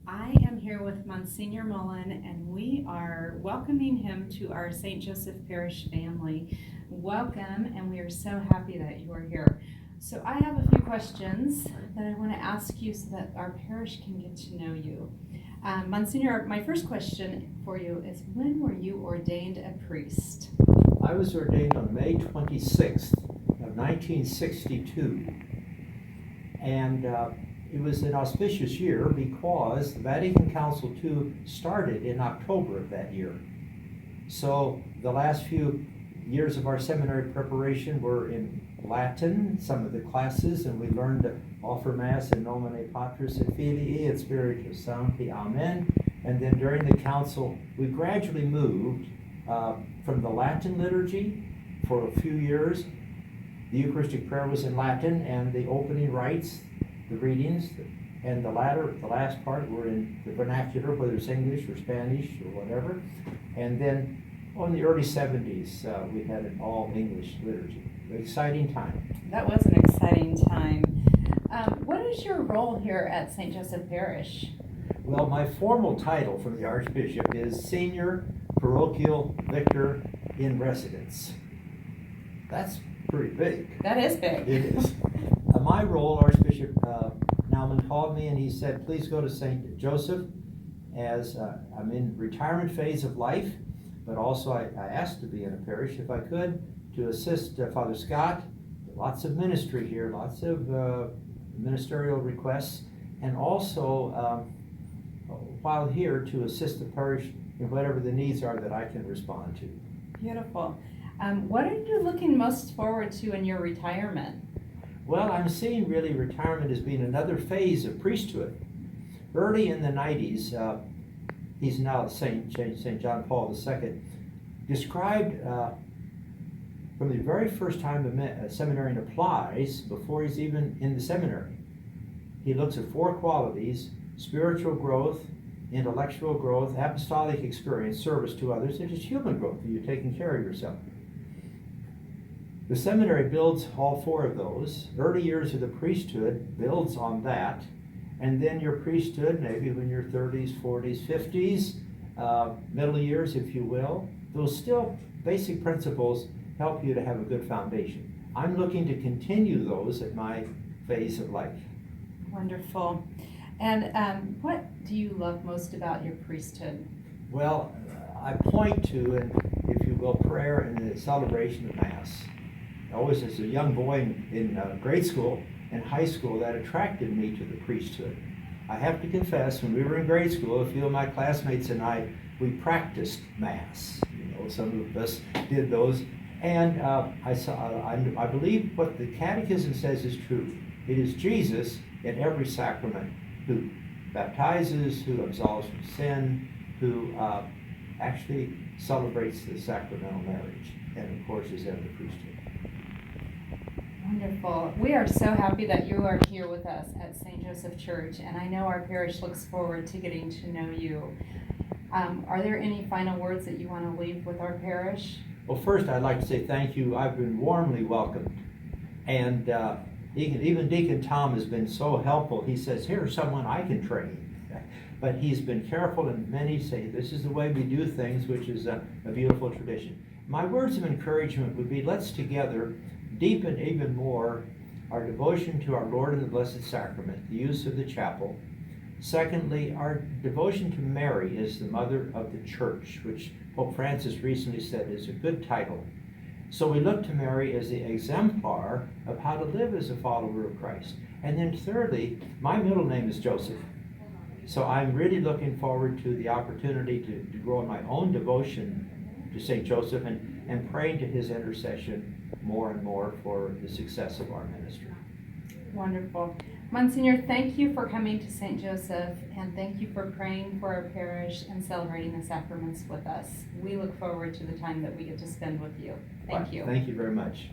I am here with Monsignor Mullen, and we are welcoming him to our St. Joseph Parish family. Welcome, and we are so happy that you are here. So I have a few questions that I want to ask you so that our parish can get to know you. Monsignor, my first question for you is, when were you ordained a priest? I was ordained on May 26th of 1962, and it was an auspicious year because the Vatican Council II started in October of that year. So the last few years of our seminary preparation were in Latin, some of the classes, and we learned to offer Mass in nomine Patris et Filii et Spiritus Sancti, Amen. And then during the council, we gradually moved from the Latin liturgy for a few years. The Eucharistic prayer was in Latin, and the opening rites, the readings, and the last part were in the vernacular, whether it's English or Spanish or whatever. And then in the early 70s, we had an all-English liturgy. An exciting time. That was an exciting time. What is your role here at St. Joseph Parish? Well, my formal title from the Archbishop is Senior Parochial Vicar in Residence. That's pretty big. That is big. It is. My role, Archbishop Naumann called me and he said, please go to St. Joseph as I'm in retirement phase of life, but also I asked to be in a parish if I could to assist Father Scott. Lots of ministry here, lots of ministerial requests, and also while here to assist the parish in whatever the needs are that I can respond to. Beautiful. What are you looking most forward to in your retirement? Well, I'm seeing really retirement as being another phase of priesthood. Early in the 90s, he's now St. John Paul II, described from the very first time a seminarian applies, before he's even in the seminary. He looks at four qualities: spiritual growth, intellectual growth, apostolic experience, service to others, and just human growth. You're taking care of yourself. The seminary builds all four of those. Early years of the priesthood builds on that, and then your priesthood, maybe when you're 30s, 40s, 50s, middle years, if you will, those still basic principles help you to have a good foundation. I'm looking to continue those at my phase of life. Wonderful. And what do you love most about your priesthood? Well, I point to, and if you will, prayer and the celebration of Mass. Always as a young boy in grade school and high school, that attracted me to the priesthood. I have to confess, when we were in grade school, a few of my classmates and we practiced Mass. Some of us did those. And I believe what the Catechism says is true. It is Jesus in every sacrament who baptizes, who absolves from sin, who actually celebrates the sacramental marriage, and of course is in the priesthood. Wonderful. We are so happy that you are here with us at St. Joseph Church, and I know our parish looks forward to getting to know you. Are there any final words that you want to leave with our parish? Well, first I'd like to say thank you. I've been warmly welcomed, and even Deacon Tom has been so helpful. He says, here's someone I can train. But he's been careful, and many say this is the way we do things, which is a beautiful tradition. My words of encouragement would be, let's together deepen even more our devotion to our Lord in the Blessed Sacrament, the use of the chapel. Secondly, our devotion to Mary as the Mother of the Church, which Pope Francis recently said is a good title. So we look to Mary as the exemplar of how to live as a follower of Christ. And then thirdly, my middle name is Joseph. So I'm really looking forward to the opportunity to grow in my own devotion to St. Joseph and praying to his intercession more and more for the success of our ministry. Wonderful. Monsignor, thank you for coming to St. Joseph, and thank you for praying for our parish and celebrating the sacraments with us. We look forward to the time that we get to spend with you. Thank you. Thank you very much.